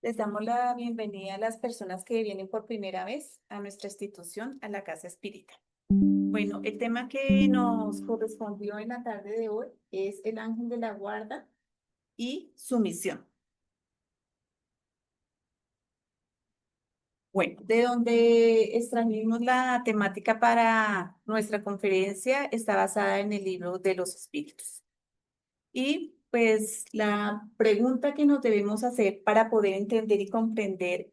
Les damos la bienvenida a las personas que vienen por primera vez a nuestra institución, a la Casa Espírita. Bueno, el tema que nos correspondió en la tarde de hoy es el ángel de la guarda y su misión. Bueno, de donde extrajimos la temática para nuestra conferencia está basada en el libro de los espíritus. Y pues la pregunta que nos debemos hacer para poder entender y comprender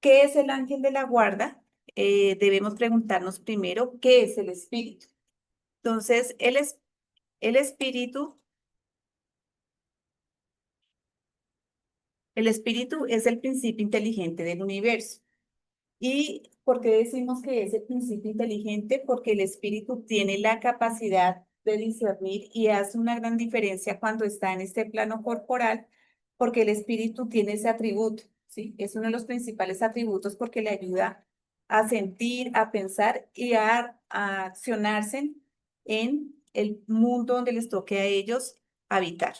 ¿qué es el ángel de la guarda? Debemos preguntarnos primero, ¿qué es el espíritu? Entonces, el espíritu, el espíritu es el principio inteligente del universo. ¿Y por qué decimos que es el principio inteligente? Porque el espíritu tiene la capacidad de discernir y hace una gran diferencia cuando está en este plano corporal, porque el espíritu tiene ese atributo, ¿sí? Es uno de los principales atributos porque le ayuda a sentir, a pensar y a accionarse en el mundo donde les toque a ellos habitar.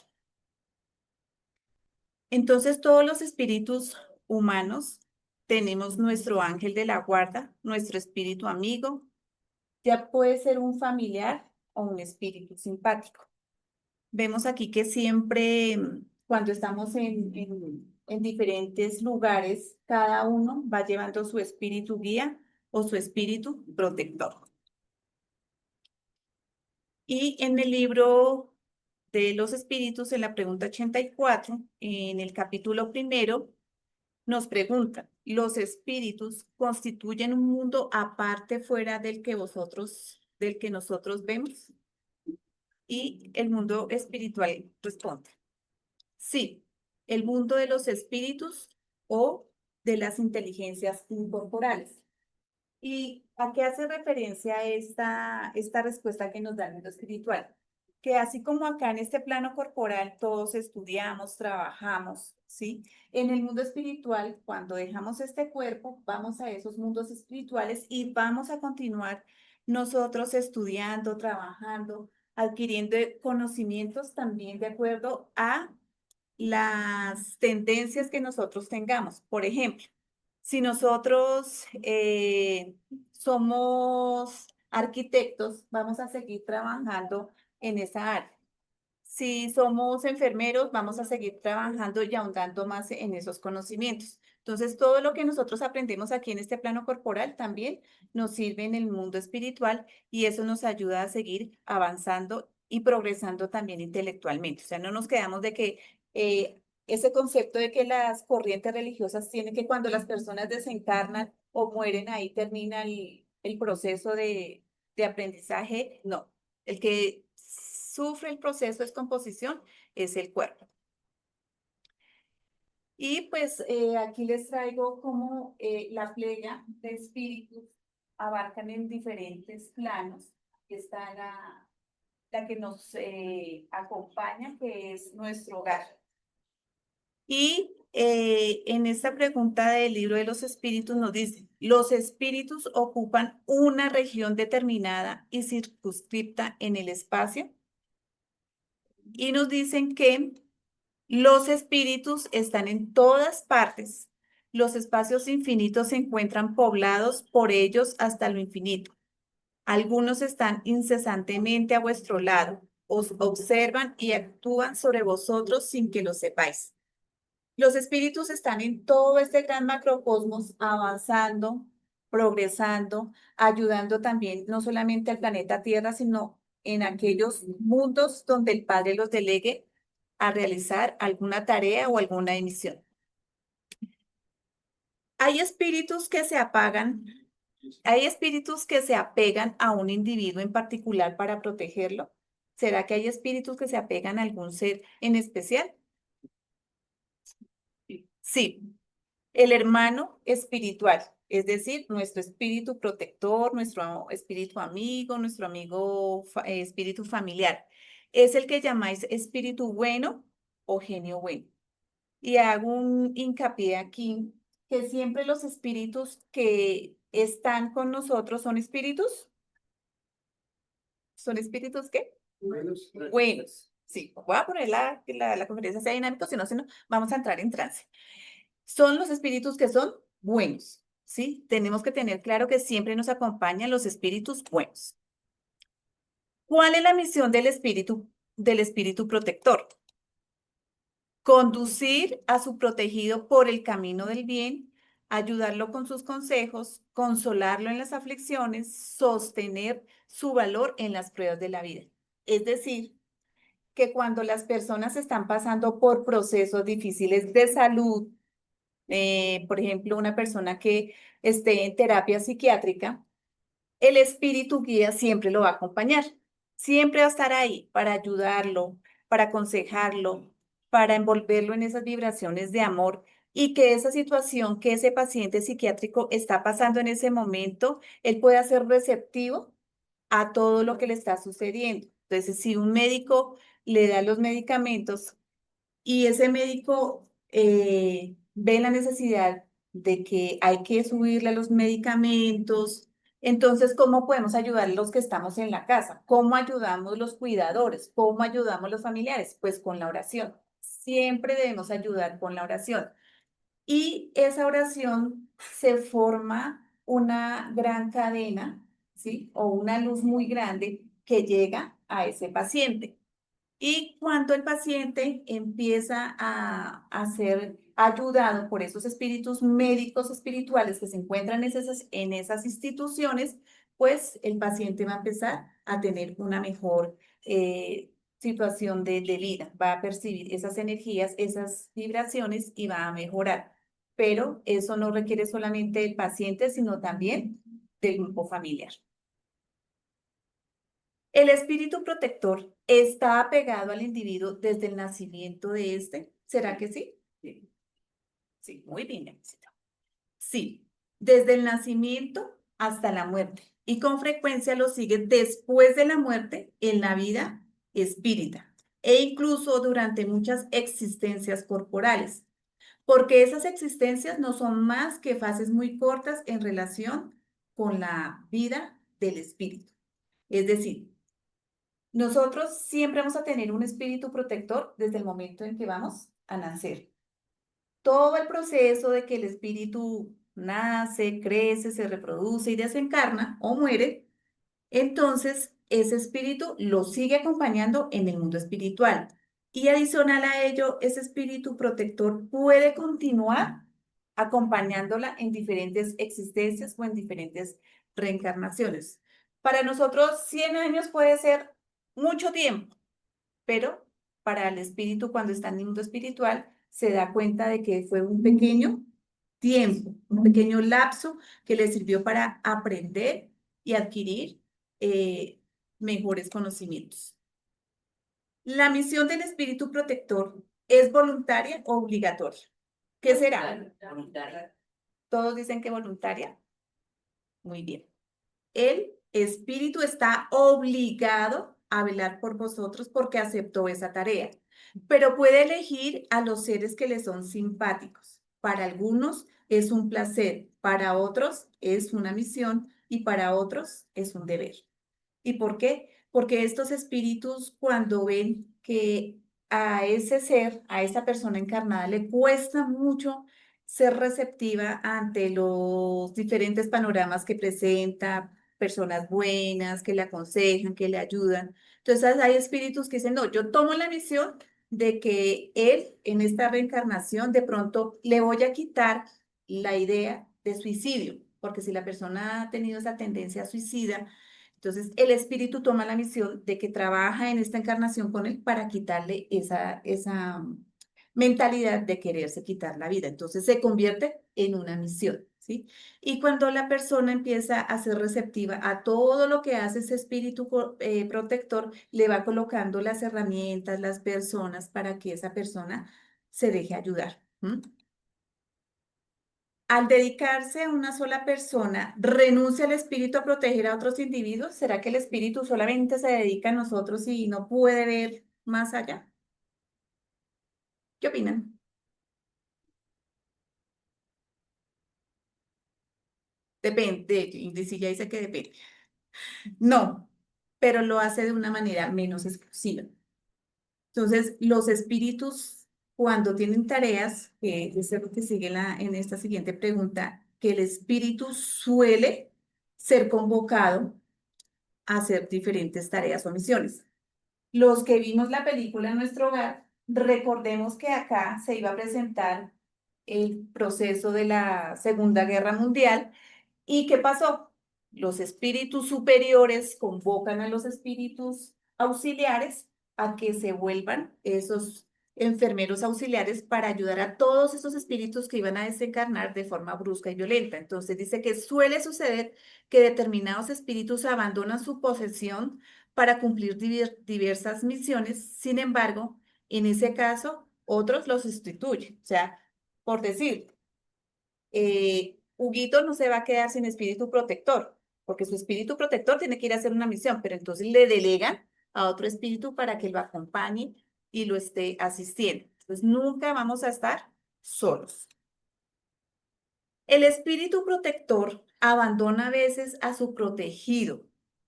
Entonces, todos los espíritus humanos tenemos nuestro ángel de la guarda, nuestro espíritu amigo, ya puede ser un familiar o un espíritu simpático. Vemos aquí que siempre cuando estamos en diferentes lugares, cada uno va llevando su espíritu guía o su espíritu protector. Y en el libro de los espíritus, en la pregunta 84, en el capítulo primero, nos pregunta, ¿los espíritus constituyen un mundo aparte fuera del que nosotros vemos? Y el mundo espiritual responde, sí, el mundo de los espíritus o de las inteligencias incorporales. ¿Y a qué hace referencia esta respuesta que nos da el mundo espiritual? Que así como acá en este plano corporal todos estudiamos, trabajamos, ¿sí? En el mundo espiritual, cuando dejamos este cuerpo, vamos a esos mundos espirituales y vamos a continuar nosotros estudiando, trabajando, adquiriendo conocimientos también de acuerdo a las tendencias que nosotros tengamos. Por ejemplo, si nosotros somos arquitectos, vamos a seguir trabajando en esa área. Si somos enfermeros, vamos a seguir trabajando y ahondando más en esos conocimientos. Entonces, todo lo que nosotros aprendemos aquí en este plano corporal también nos sirve en el mundo espiritual y eso nos ayuda a seguir avanzando y progresando también intelectualmente. O sea, no nos quedamos de que ese concepto de que las corrientes religiosas tienen que cuando las personas desencarnan o mueren, ahí termina el proceso de aprendizaje. No, el que sufre el proceso de descomposición es el cuerpo. Y pues aquí les traigo cómo la playa de espíritus abarcan en diferentes planos. Aquí está la que nos acompaña, que es nuestro hogar. Y en esta pregunta del libro de los espíritus nos dice, los espíritus ocupan una región determinada y circunscripta en el espacio. Y nos dicen que los espíritus están en todas partes. Los espacios infinitos se encuentran poblados por ellos hasta lo infinito. Algunos están incesantemente a vuestro lado, os observan y actúan sobre vosotros sin que lo sepáis. Los espíritus están en todo este gran macrocosmos avanzando, progresando, ayudando también no solamente al planeta Tierra, sino en aquellos mundos donde el Padre los delegue a realizar alguna tarea o alguna emisión. Hay espíritus que se apagan, hay espíritus que se apegan a un individuo en particular para protegerlo. ¿Será que hay espíritus que se apegan a algún ser en especial? Sí, el hermano espiritual, es decir, nuestro espíritu protector, nuestro espíritu amigo, nuestro amigo espíritu familiar. Es el que llamáis espíritu bueno o genio bueno. Y hago un hincapié aquí que siempre los espíritus que están con nosotros ¿son espíritus qué? Buenos. Buenos, sí. Voy a poner la conferencia sea dinámico, si no, vamos a entrar en trance. Son los espíritus que son buenos, ¿sí? Tenemos que tener claro que siempre nos acompañan los espíritus buenos. ¿Cuál es la misión del espíritu protector? Conducir a su protegido por el camino del bien, ayudarlo con sus consejos, consolarlo en las aflicciones, sostener su valor en las pruebas de la vida. Es decir, que cuando las personas están pasando por procesos difíciles de salud, por ejemplo, una persona que esté en terapia psiquiátrica, el espíritu guía siempre lo va a acompañar, siempre va a estar ahí para ayudarlo, para aconsejarlo, para envolverlo en esas vibraciones de amor y que esa situación que ese paciente psiquiátrico está pasando en ese momento, él pueda ser receptivo a todo lo que le está sucediendo. Entonces, si un médico le da los medicamentos y ese médico ve la necesidad de que hay que subirle los medicamentos. Entonces, ¿cómo podemos ayudar a los que estamos en la casa? ¿Cómo ayudamos los cuidadores? ¿Cómo ayudamos los familiares? Pues con la oración. Siempre debemos ayudar con la oración. Y esa oración se forma una gran cadena, ¿sí? O una luz muy grande que llega a ese paciente. Y cuando el paciente empieza a ser ayudado por esos espíritus médicos espirituales que se encuentran en esas instituciones, pues el paciente va a empezar a tener una mejor situación de vida, va a percibir esas energías, esas vibraciones y va a mejorar. Pero eso no requiere solamente del paciente, sino también del grupo familiar. El espíritu protector está apegado al individuo desde el nacimiento de este. ¿Será que sí? Sí, sí, muy bien, Yanisita. Sí, desde el nacimiento hasta la muerte. Y con frecuencia lo sigue después de la muerte en la vida espírita e incluso durante muchas existencias corporales, porque esas existencias no son más que fases muy cortas en relación con la vida del espíritu. Es decir, nosotros siempre vamos a tener un espíritu protector desde el momento en que vamos a nacer. Todo el proceso de que el espíritu nace, crece, se reproduce y desencarna o muere, entonces ese espíritu lo sigue acompañando en el mundo espiritual. Y adicional a ello, ese espíritu protector puede continuar acompañándola en diferentes existencias o en diferentes reencarnaciones. Para nosotros, 100 años puede ser mucho tiempo, pero para el espíritu, cuando está en el mundo espiritual, se da cuenta de que fue un pequeño tiempo, un pequeño lapso que le sirvió para aprender y adquirir eh, mejores conocimientos. La misión del espíritu protector es voluntaria o obligatoria. ¿Qué será? Voluntaria. Todos dicen que voluntaria. Muy bien. El espíritu está obligado a velar por vosotros porque aceptó esa tarea, pero puede elegir a los seres que le son simpáticos. Para algunos es un placer, para otros es una misión y para otros es un deber. ¿Y por qué? Porque estos espíritus, cuando ven que a ese ser, a esa persona encarnada, le cuesta mucho ser receptiva ante los diferentes panoramas que presenta, personas buenas que le aconsejan, que le ayudan. Entonces hay espíritus que dicen, no, yo tomo la misión de que él en esta reencarnación de pronto le voy a quitar la idea de suicidio, porque si la persona ha tenido esa tendencia suicida, entonces, el espíritu toma la misión de que trabaja en esta encarnación con él para quitarle esa mentalidad de quererse quitar la vida. Entonces, se convierte en una misión, ¿sí? Y cuando la persona empieza a ser receptiva a todo lo que hace ese espíritu protector, le va colocando las herramientas, las personas para que esa persona se deje ayudar. ¿M? Al dedicarse a una sola persona, ¿renuncia el espíritu a proteger a otros individuos? ¿Será que el espíritu solamente se dedica a nosotros y no puede ver más allá? ¿Qué opinan? Depende, Indici ya dice que depende. No, pero lo hace de una manera menos exclusiva. Entonces, los espíritus cuando tienen tareas, que es lo que sigue en esta siguiente pregunta, que el espíritu suele ser convocado a hacer diferentes tareas o misiones. Los que vimos la película en nuestro hogar, recordemos que acá se iba a presentar el proceso de la Segunda Guerra Mundial. ¿Y qué pasó? Los espíritus superiores convocan a los espíritus auxiliares a que se vuelvan esos enfermeros auxiliares para ayudar a todos esos espíritus que iban a desencarnar de forma brusca y violenta. Entonces dice que suele suceder que determinados espíritus abandonan su posesión para cumplir diversas misiones. Sin embargo, en ese caso, otros los sustituyen. O sea, por decir, Huguito no se va a quedar sin espíritu protector, porque su espíritu protector tiene que ir a hacer una misión, pero entonces le delegan a otro espíritu para que lo acompañe y lo esté asistiendo. Entonces nunca vamos a estar solos. El espíritu protector abandona a veces a su protegido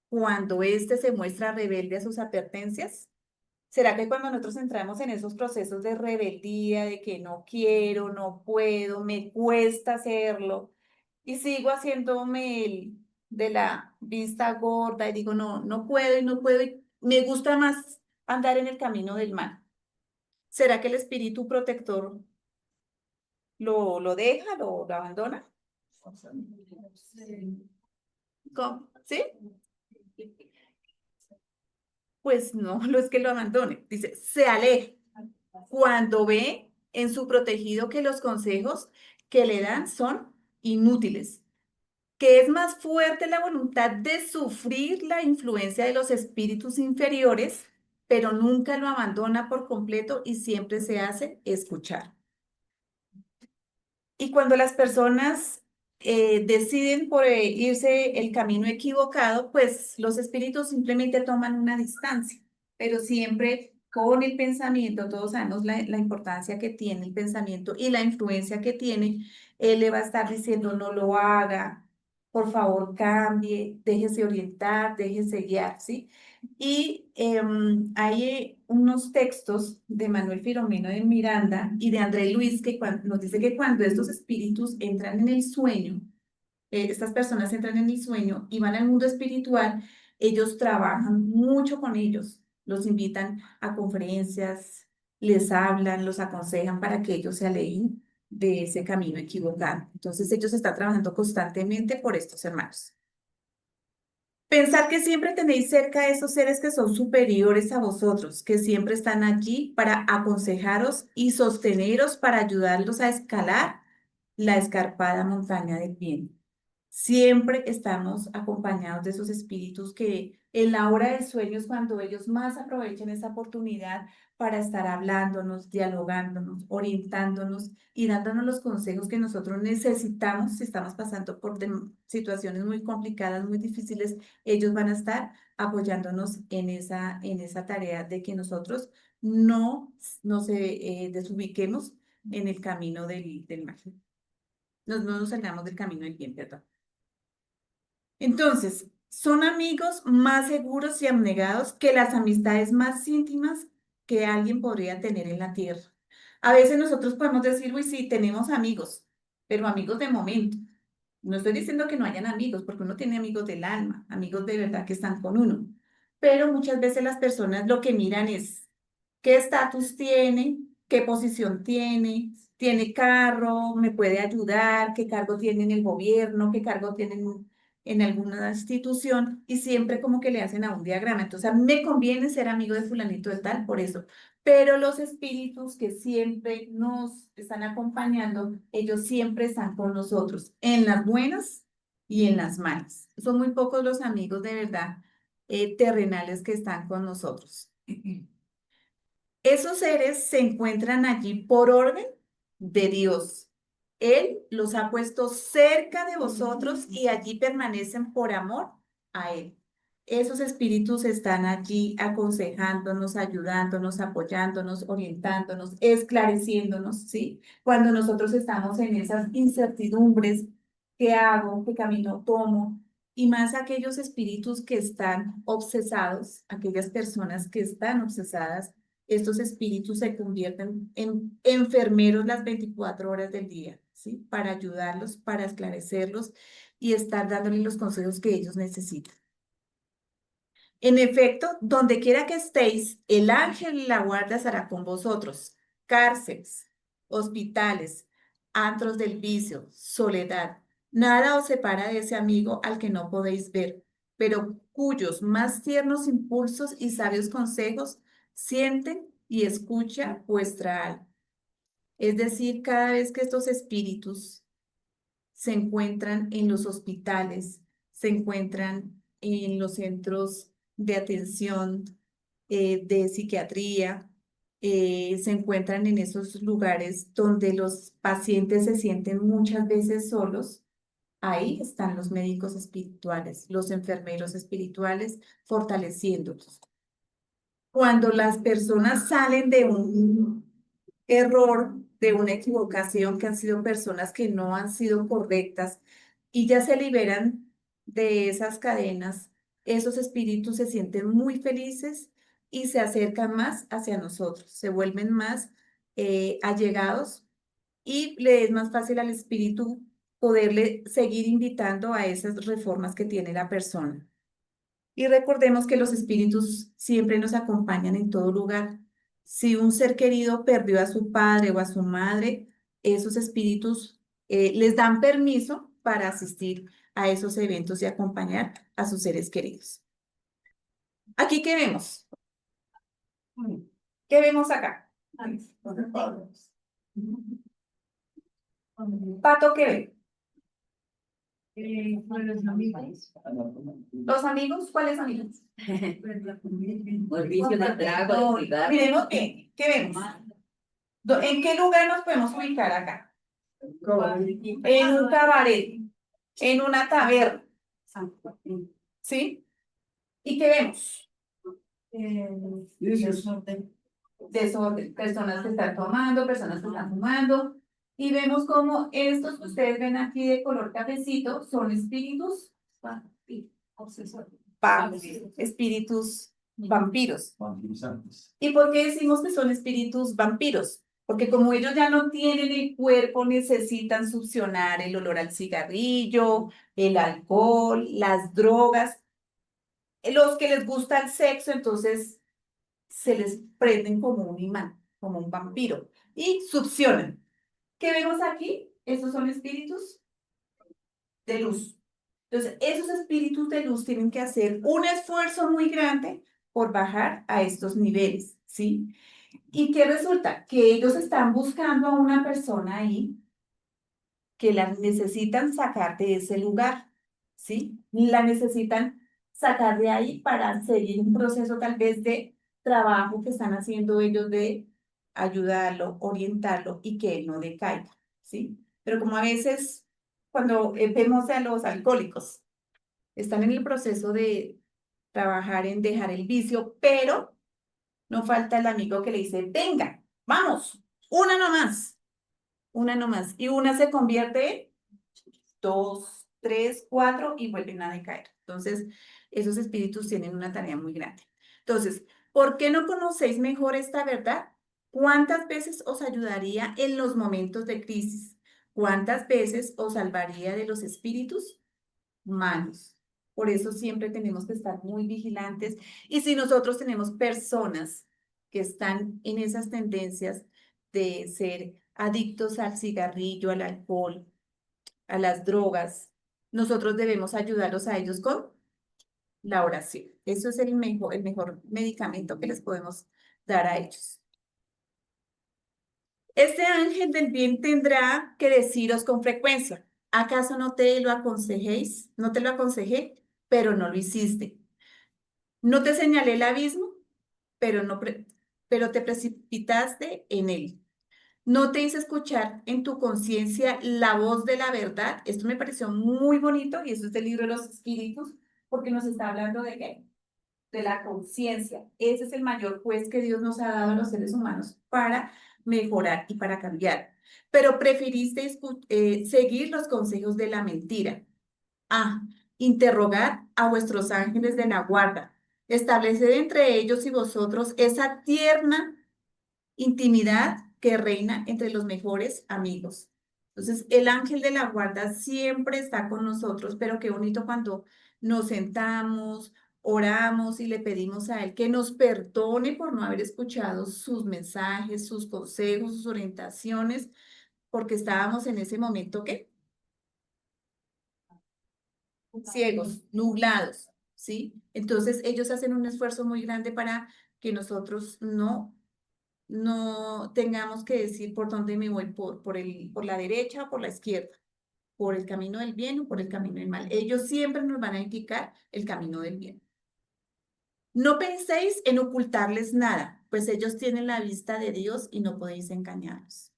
cuando éste se muestra rebelde a sus advertencias. ¿Será que cuando nosotros entramos en esos procesos de rebeldía, de que no quiero, no puedo, me cuesta hacerlo, y sigo haciéndome el de la vista gorda y digo, no, no puedo y no puedo, y me gusta más andar en el camino del mal? ¿Será que el espíritu protector lo deja, lo abandona? ¿Cómo? ¿Sí? Pues no, no es que lo abandone. Dice, se aleja cuando ve en su protegido que los consejos que le dan son inútiles, que es más fuerte la voluntad de sufrir la influencia de los espíritus inferiores, pero nunca lo abandona por completo y siempre se hace escuchar. Y cuando las personas deciden por irse el camino equivocado, pues los espíritus simplemente toman una distancia, pero siempre con el pensamiento. Todos sabemos la importancia que tiene el pensamiento y la influencia que tiene. Él le va a estar diciendo, no lo haga, por favor cambie, déjese orientar, déjese guiar, ¿sí? Y hay unos textos de Manuel Filomeno de Miranda y de André Luis que nos dice que cuando estos espíritus entran en el sueño, estas personas entran en el sueño y van al mundo espiritual, ellos trabajan mucho con ellos, los invitan a conferencias, les hablan, los aconsejan para que ellos se alejen de ese camino equivocado. Entonces ellos están trabajando constantemente por estos hermanos. Pensar que siempre tenéis cerca a esos seres que son superiores a vosotros, que siempre están allí para aconsejaros y sosteneros para ayudarlos a escalar la escarpada montaña del bien. Siempre estamos acompañados de esos espíritus que en la hora del sueño es cuando ellos más aprovechan esa oportunidad para estar hablándonos, dialogándonos, orientándonos y dándonos los consejos que nosotros necesitamos si estamos pasando por situaciones muy complicadas, muy difíciles. Ellos van a estar apoyándonos en esa tarea de que nosotros no se desubiquemos en el camino del mal. No nos salgamos del camino del bien, perdón. Entonces, son amigos más seguros y abnegados que las amistades más íntimas que alguien podría tener en la tierra. A veces nosotros podemos decir, uy, sí, tenemos amigos, pero amigos de momento. No estoy diciendo que no hayan amigos, porque uno tiene amigos del alma, amigos de verdad que están con uno. Pero muchas veces las personas lo que miran es qué estatus tiene, qué posición tiene carro, me puede ayudar, qué cargo tiene en el gobierno, qué cargo tiene en alguna institución, y siempre como que le hacen a un diagrama. Entonces, a mí me conviene ser amigo de fulanito de tal por eso. Pero los espíritus que siempre nos están acompañando, ellos siempre están con nosotros, en las buenas y en las malas. Son muy pocos los amigos de verdad terrenales que están con nosotros. Esos seres se encuentran allí por orden de Dios. Él los ha puesto cerca de vosotros y allí permanecen por amor a Él. Esos espíritus están allí aconsejándonos, ayudándonos, apoyándonos, orientándonos, esclareciéndonos, ¿sí? Cuando nosotros estamos en esas incertidumbres, ¿qué hago? ¿Qué camino tomo? Y más aquellos espíritus que están obsesados, aquellas personas que están obsesadas estos espíritus se convierten en enfermeros las 24 horas del día, ¿sí? Para ayudarlos, para esclarecerlos y estar dándoles los consejos que ellos necesitan. En efecto, donde quiera que estéis, el ángel y la guardia estará con vosotros. Cárceles, hospitales, antros del vicio, soledad. Nada os separa de ese amigo al que no podéis ver, pero cuyos más tiernos impulsos y sabios consejos sienten y escucha vuestra alma. Es decir, cada vez que estos espíritus se encuentran en los hospitales, se encuentran en los centros de atención de psiquiatría, se encuentran en esos lugares donde los pacientes se sienten muchas veces solos. Ahí están los médicos espirituales, los enfermeros espirituales, fortaleciéndolos. Cuando las personas salen de un error, de una equivocación, que han sido personas que no han sido correctas y ya se liberan de esas cadenas, esos espíritus se sienten muy felices y se acercan más hacia nosotros, se vuelven más allegados y le es más fácil al espíritu poderle seguir invitando a esas reformas que tiene la persona. Y recordemos que los espíritus siempre nos acompañan en todo lugar. Si un ser querido perdió a su padre o a su madre, esos espíritus les dan permiso para asistir a esos eventos y acompañar a sus seres queridos. ¿Aquí qué vemos? ¿Qué vemos acá? Pato, ¿qué ve? Los amigos. ¿Los amigos? ¿Cuáles amigos? El vicio del trago, No, del cigarro. miremos qué vemos. ¿En qué lugar nos podemos ubicar acá? En un cabaret, en una taberna, ¿sí? ¿Y qué vemos? Desorden, personas que están tomando, personas que están fumando. Y vemos como estos que ustedes ven aquí de color cafecito son espíritus espíritus vampiros. ¿Y por qué decimos que son espíritus vampiros? Porque como ellos ya no tienen el cuerpo, necesitan succionar el olor al cigarrillo, el alcohol, las drogas. Los que les gusta el sexo, entonces se les prenden como un imán, como un vampiro, y succionan. ¿Qué vemos aquí? Estos son espíritus de luz. Entonces, esos espíritus de luz tienen que hacer un esfuerzo muy grande por bajar a estos niveles, ¿sí? ¿Y qué resulta? Que ellos están buscando a una persona ahí que la necesitan sacar de ese lugar, ¿sí? La necesitan sacar de ahí para seguir un proceso tal vez de trabajo que están haciendo ellos de ayudarlo, orientarlo y que él no decaiga, ¿sí? Pero como a veces cuando vemos a los alcohólicos, están en el proceso de trabajar en dejar el vicio, pero no falta el amigo que le dice, venga, vamos, una nomás, y una se convierte en 2, 3, 4 y vuelven a decaer. Entonces, esos espíritus tienen una tarea muy grande. Entonces, ¿por qué no conocéis mejor esta verdad? ¿Cuántas veces os ayudaría en los momentos de crisis? ¿Cuántas veces os salvaría de los espíritus malos? Por eso siempre tenemos que estar muy vigilantes. Y si nosotros tenemos personas que están en esas tendencias de ser adictos al cigarrillo, al alcohol, a las drogas, nosotros debemos ayudarlos a ellos con la oración. Eso es el mejor medicamento que les podemos dar a ellos. Este ángel del bien tendrá que deciros con frecuencia, ¿acaso no te lo aconsejéis? No te lo aconsejé, pero no lo hiciste. No te señalé el abismo, pero te precipitaste en él. No te hice escuchar en tu conciencia la voz de la verdad. Esto me pareció muy bonito y eso es del libro de los espíritus, porque nos está hablando de qué? De la conciencia. Ese es el mayor juez que Dios nos ha dado a los seres humanos para mejorar y para cambiar. Pero preferiste seguir los consejos de la mentira. Ah, interrogad a vuestros ángeles de la guarda. Estableced entre ellos y vosotros esa tierna intimidad que reina entre los mejores amigos. Entonces, el ángel de la guarda siempre está con nosotros, pero qué bonito cuando nos sentamos, oramos y le pedimos a él que nos perdone por no haber escuchado sus mensajes, sus consejos, sus orientaciones, porque estábamos en ese momento, ¿qué? Ciegos, nublados, ¿sí? Entonces ellos hacen un esfuerzo muy grande para que nosotros no tengamos que decir por dónde me voy, por la derecha o por la izquierda, por el camino del bien o por el camino del mal. Ellos siempre nos van a indicar el camino del bien. No penséis en ocultarles nada, pues ellos tienen la vista de Dios y no podéis engañarlos.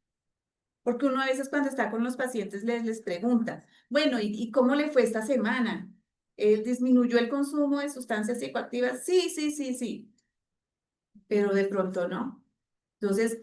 Porque uno a veces cuando está con los pacientes les pregunta, bueno, ¿y cómo le fue esta semana? ¿Disminuyó el consumo de sustancias psicoactivas? Sí, sí, sí, sí, pero de pronto no. Entonces,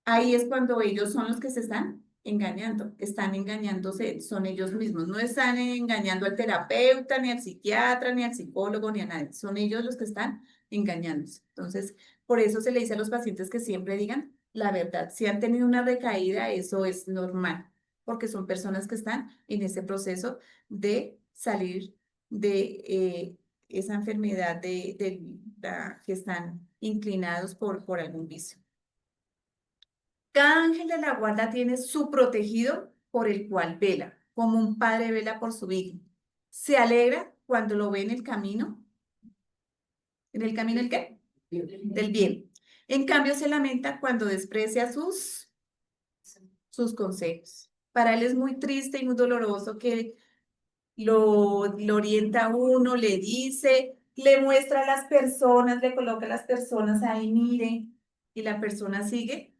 ahí es cuando ellos son los que se están engañándose, son ellos mismos, no están engañando al terapeuta, ni al psiquiatra, ni al psicólogo, ni a nadie, son ellos los que están engañándose. Entonces, por eso se le dice a los pacientes que siempre digan la verdad. Si han tenido una recaída, eso es normal, porque son personas que están en ese proceso de salir de esa enfermedad que están inclinados por algún vicio. Cada ángel de la guarda tiene su protegido por el cual vela, como un padre vela por su hijo. Se alegra cuando lo ve en el camino. ¿En el camino el qué? Del bien. En cambio, se lamenta cuando desprecia sus consejos. Para él es muy triste y muy doloroso que lo orienta a uno, le dice, le muestra a las personas, le coloca a las personas ahí, mire, y la persona sigue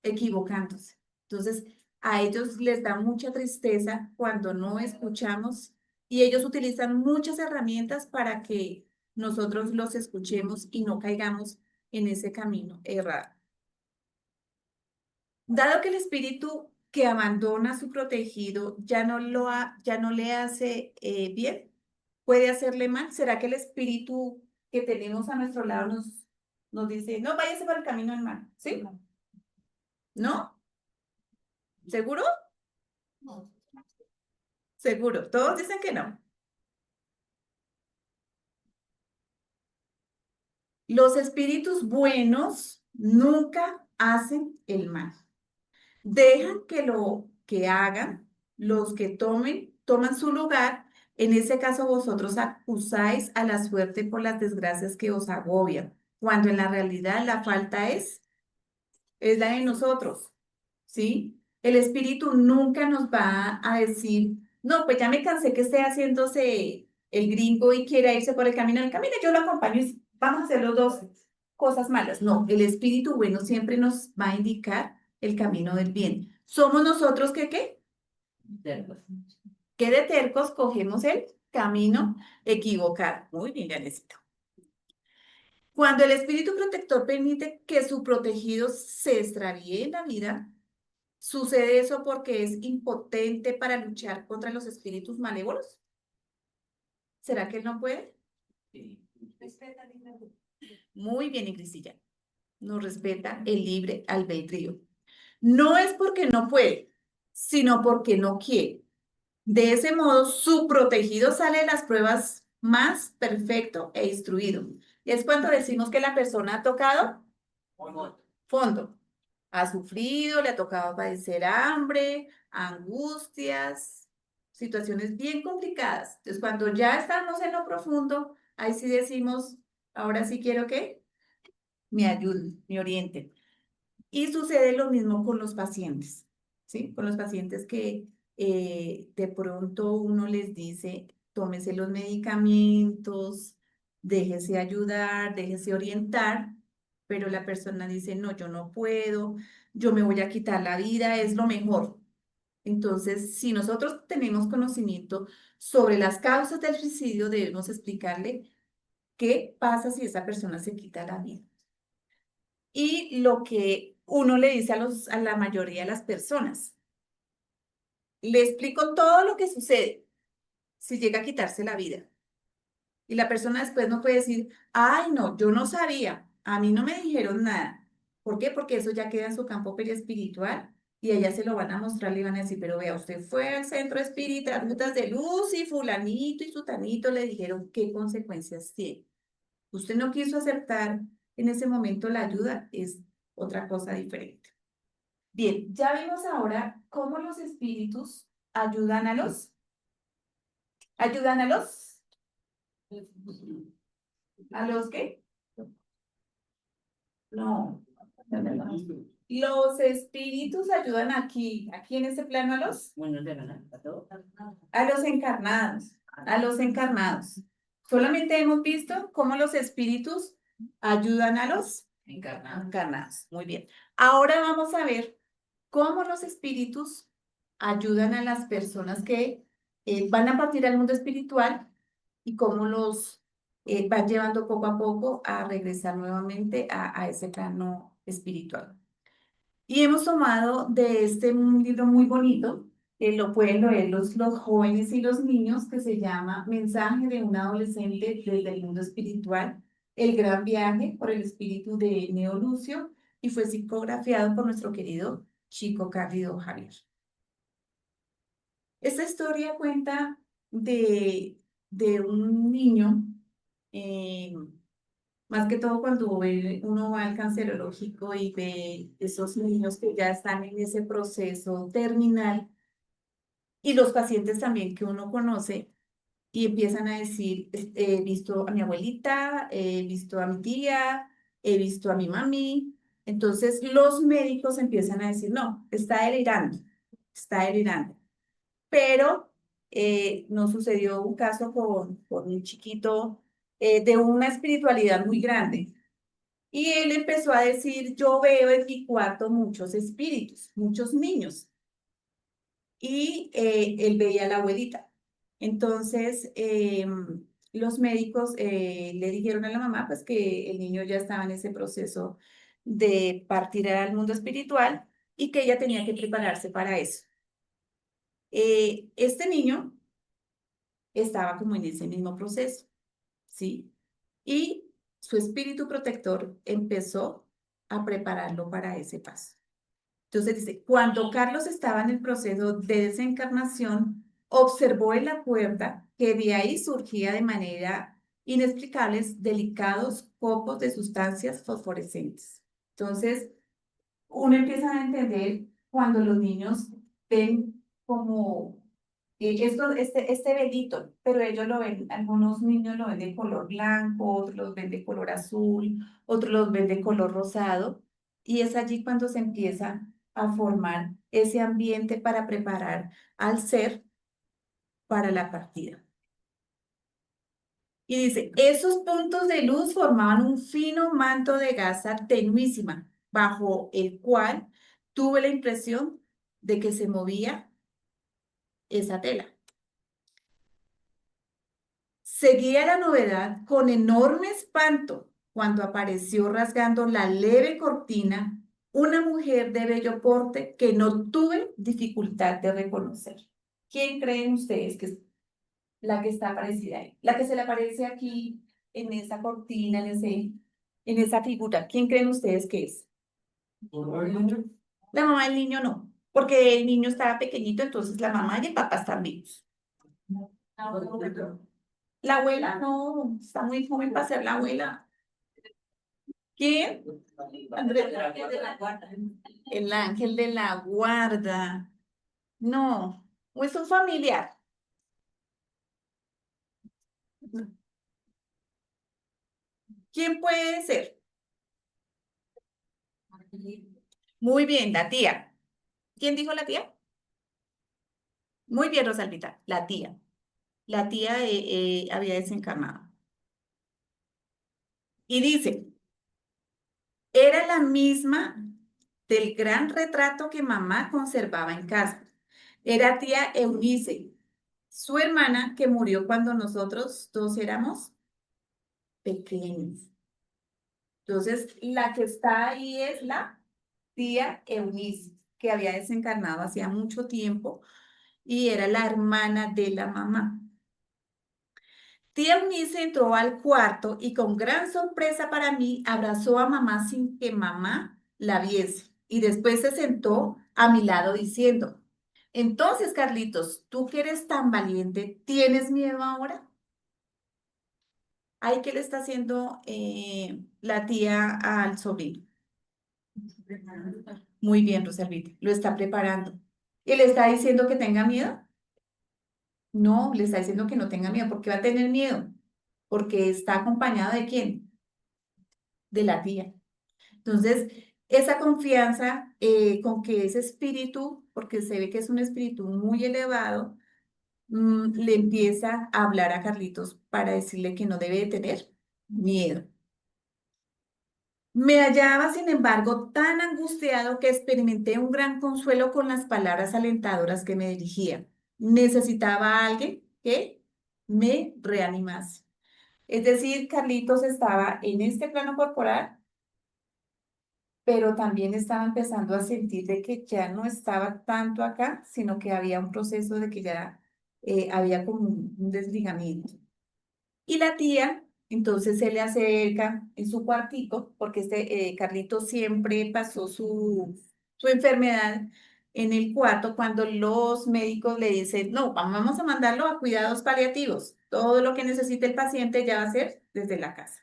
equivocándose. Entonces, a ellos les da mucha tristeza cuando no escuchamos y ellos utilizan muchas herramientas para que nosotros los escuchemos y no caigamos en ese camino errado. Dado que el espíritu que abandona a su protegido ya no le hace bien, puede hacerle mal. ¿Será que el espíritu que tenemos a nuestro lado nos dice, no, váyase por el camino del mal? ¿Sí? ¿No? ¿Seguro? Seguro. Todos dicen que no. Los espíritus buenos nunca hacen el mal. Dejan que lo que hagan, los que toman su lugar. En ese caso, vosotros acusáis a la suerte por las desgracias que os agobian, cuando en la realidad la falta es la de nosotros, ¿sí? El espíritu nunca nos va a decir, no, pues ya me cansé que esté haciéndose el gringo y quiera irse por el camino. El camino yo lo acompaño y vamos a hacer los dos cosas malas. No, el espíritu bueno siempre nos va a indicar el camino del bien. ¿Somos nosotros que qué? Tercos. Que de tercos cogemos el camino equivocado. Muy bien, Janecito. Cuando el espíritu protector permite que su protegido se extravíe en la vida, ¿sucede eso porque es impotente para luchar contra los espíritus malévolos? ¿Será que él no puede? Sí. Muy bien, Ingrisilla. Nos respeta el libre albedrío. No es porque no puede, sino porque no quiere. De ese modo, su protegido sale de las pruebas más perfecto e instruido. Y es cuando decimos que la persona ha tocado fondo. Ha sufrido, le ha tocado padecer hambre, angustias, situaciones bien complicadas. Entonces, cuando ya estamos en lo profundo, ahí sí decimos, ahora sí quiero que me ayuden, me orienten. Y sucede lo mismo con los pacientes, ¿sí? Con los pacientes que de pronto uno les dice, tómese los medicamentos, déjese ayudar, déjese orientar, pero la persona dice, no, yo no puedo, yo me voy a quitar la vida, es lo mejor. Entonces, si nosotros tenemos conocimiento sobre las causas del suicidio, debemos explicarle qué pasa si esa persona se quita la vida. Y lo que uno le dice a la mayoría de las personas, le explico todo lo que sucede si llega a quitarse la vida. Y la persona después no puede decir, ay, no, yo no sabía, a mí no me dijeron nada. ¿Por qué? Porque eso ya queda en su campo periespiritual y a ella se lo van a mostrar, le van a decir, pero vea, usted fue al centro espírita, rutas de luz y fulanito y sutanito le dijeron qué consecuencias tiene. Usted no quiso aceptar en ese momento la ayuda, es otra cosa diferente. Bien, ya vimos ahora cómo los espíritus ayudan ayudan ¿a los qué? No. Los espíritus ayudan aquí en este plano Bueno, de verdad, a todos. a los encarnados, a los encarnados. Solamente hemos visto cómo los espíritus ayudan a los Encarnado. encarnados. Muy bien. Ahora vamos a ver cómo los espíritus ayudan a las personas que van a partir al mundo espiritual y cómo los van llevando poco a poco a regresar nuevamente a ese plano espiritual. Y hemos tomado de un libro muy bonito, que lo pueden leer los jóvenes y los niños, que se llama Mensaje de un adolescente desde el mundo espiritual, El gran viaje por el espíritu de Neo Lucio, y fue psicografiado por nuestro querido Chico Cándido Javier. Esta historia cuenta de un niño, eh, más que todo cuando uno va al cancerológico y ve esos niños que ya están en ese proceso terminal y los pacientes también que uno conoce y empiezan a decir, he visto a mi abuelita, he visto a mi tía, he visto a mi mami. Entonces los médicos empiezan a decir, no, está delirando, está delirando. Pero nos sucedió un caso con un chiquito de una espiritualidad muy grande. Y él empezó a decir, yo veo en mi cuarto muchos espíritus, muchos niños. Y él veía a la abuelita. Entonces, los médicos le dijeron a la mamá pues que el niño ya estaba en ese proceso de partir al mundo espiritual y que ella tenía que prepararse para eso. Este niño estaba como en ese mismo proceso, ¿sí? Y su espíritu protector empezó a prepararlo para ese paso. Entonces dice, cuando Carlos estaba en el proceso de desencarnación, observó en la puerta que de ahí surgía de manera inexplicables delicados copos de sustancias fosforescentes. Entonces, uno empieza a entender cuando los niños ven como este velito, pero ellos lo ven, algunos niños lo ven de color blanco, otros los ven de color azul, otros los ven de color rosado, y es allí cuando se empieza a formar ese ambiente para preparar al ser para la partida. Y dice, esos puntos de luz formaban un fino manto de gasa tenuísima, bajo el cual tuve la impresión de que se movía esa tela. Seguía la novedad con enorme espanto cuando apareció rasgando la leve cortina una mujer de bello porte que no tuve dificultad de reconocer. ¿Quién creen ustedes que es la que está aparecida ahí? La que se le aparece aquí en esa cortina, en esa figura. ¿Quién creen ustedes que es? La mamá del niño no, porque el niño estaba pequeñito, entonces la mamá y el papá están vivos. La abuela no, está muy joven para ser la abuela. ¿Quién? Andrés. El ángel de la guarda. No, o es un familiar. ¿Quién puede ser? Muy bien, la tía. ¿Quién dijo la tía? Muy bien, Rosalvita, la tía. La tía había desencarnado. Y dice, era la misma del gran retrato que mamá conservaba en casa. Era tía Eunice, su hermana que murió cuando nosotros dos éramos pequeños. Entonces, la que está ahí es la tía Eunice, que había desencarnado hacía mucho tiempo y era la hermana de la mamá. Tía Eunice entró al cuarto y con gran sorpresa para mí abrazó a mamá sin que mamá la viese. Y después se sentó a mi lado diciendo, entonces, Carlitos, tú que eres tan valiente, ¿tienes miedo ahora? Ay, ¿qué le está haciendo la tía al sobrino? Muy bien, Rosalvita, lo está preparando. ¿Y le está diciendo que tenga miedo? No, le está diciendo que no tenga miedo. ¿Por qué va a tener miedo? Porque está acompañado de quién? De la tía. Entonces, esa confianza con que ese espíritu, porque se ve que es un espíritu muy elevado, le empieza a hablar a Carlitos para decirle que no debe de tener miedo. Me hallaba, sin embargo, tan angustiado que experimenté un gran consuelo con las palabras alentadoras que me dirigía. Necesitaba a alguien que me reanimase. Es decir, Carlitos estaba en este plano corporal, pero también estaba empezando a sentir de que ya no estaba tanto acá, sino que había un proceso de que ya había como un desligamiento. Y la tía, entonces se le acerca en su cuartico, porque Carlito siempre pasó su enfermedad en el cuarto cuando los médicos le dicen, no, vamos a mandarlo a cuidados paliativos. Todo lo que necesite el paciente ya va a ser desde la casa.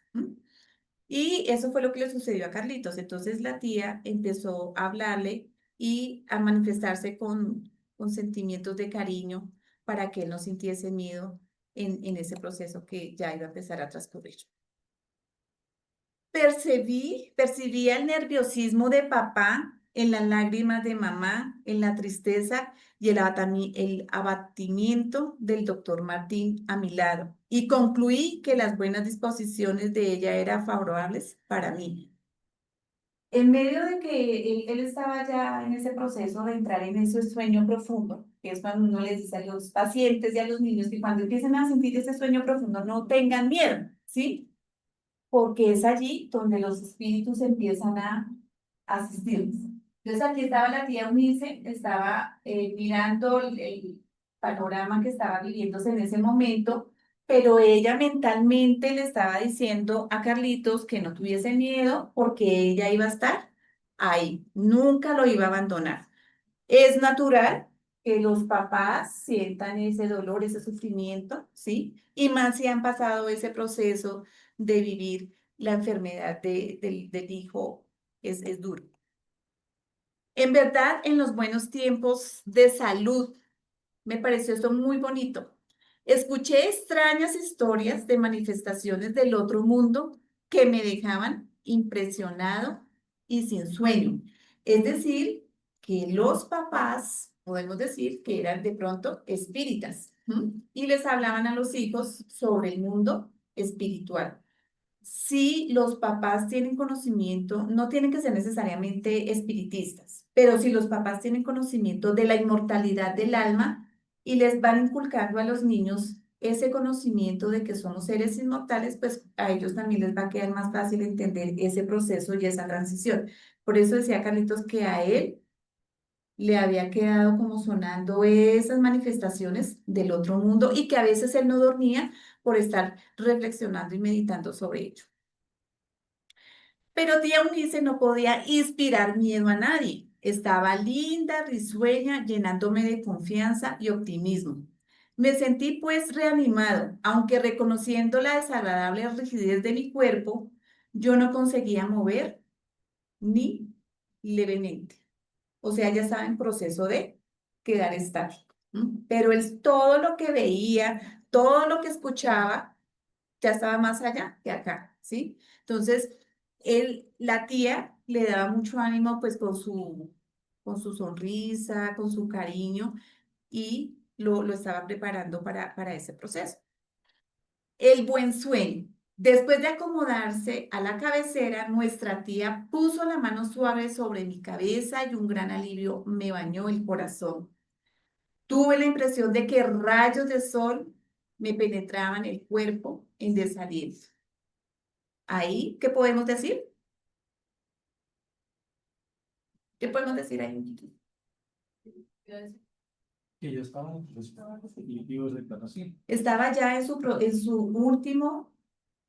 Y eso fue lo que le sucedió a Carlitos. Entonces la tía empezó a hablarle y a manifestarse con sentimientos de cariño para que él no sintiese miedo en ese proceso que ya iba a empezar a transcurrir. Percibía el nerviosismo de papá en las lágrimas de mamá, en la tristeza y el abatimiento del doctor Martín a mi lado, y concluí que las buenas disposiciones de ella eran favorables para mí. En medio de que él estaba ya en ese proceso de entrar en ese sueño profundo, que es cuando uno les dice a los pacientes y a los niños que cuando empiecen a sentir ese sueño profundo no tengan miedo, ¿sí? Porque es allí donde los espíritus empiezan a asistirnos. Entonces aquí estaba la tía Eunice, estaba mirando el panorama que estaba viviéndose en ese momento, pero ella mentalmente le estaba diciendo a Carlitos que no tuviese miedo porque ella iba a estar ahí, nunca lo iba a abandonar. Es natural que los papás sientan ese dolor, ese sufrimiento, ¿sí? Y más si han pasado ese proceso de vivir la enfermedad del hijo, es duro. En verdad, en los buenos tiempos de salud, me pareció esto muy bonito. Escuché extrañas historias de manifestaciones del otro mundo que me dejaban impresionado y sin sueño. Es decir, que los papás, podemos decir que eran de pronto espíritas, y les hablaban a los hijos sobre el mundo espiritual. Si los papás tienen conocimiento, no tienen que ser necesariamente espiritistas, pero si los papás tienen conocimiento de la inmortalidad del alma y les van inculcando a los niños ese conocimiento de que somos seres inmortales, pues a ellos también les va a quedar más fácil entender ese proceso y esa transición. Por eso decía Carlitos que a él le había quedado como sonando esas manifestaciones del otro mundo y que a veces él no dormía por estar reflexionando y meditando sobre ello. Pero tía Eunice no podía inspirar miedo a nadie. Estaba linda, risueña, llenándome de confianza y optimismo. Me sentí pues reanimado, aunque reconociendo la desagradable rigidez de mi cuerpo, yo no conseguía mover ni levemente. O sea, ya estaba en proceso de quedar estático. Pero todo lo que veía, todo lo que escuchaba, ya estaba más allá que acá, ¿sí? Entonces, la tía le daba mucho ánimo pues con su sonrisa, con su cariño y lo estaba preparando para ese proceso. El buen sueño. Después de acomodarse a la cabecera, nuestra tía puso la mano suave sobre mi cabeza y un gran alivio me bañó el corazón. Tuve la impresión de que rayos de sol me penetraban el cuerpo en desaliento. Ahí, ¿qué podemos decir? ¿Qué podemos decir ahí? Que ya estaban los definitivos de declaración. Estaba ya en su último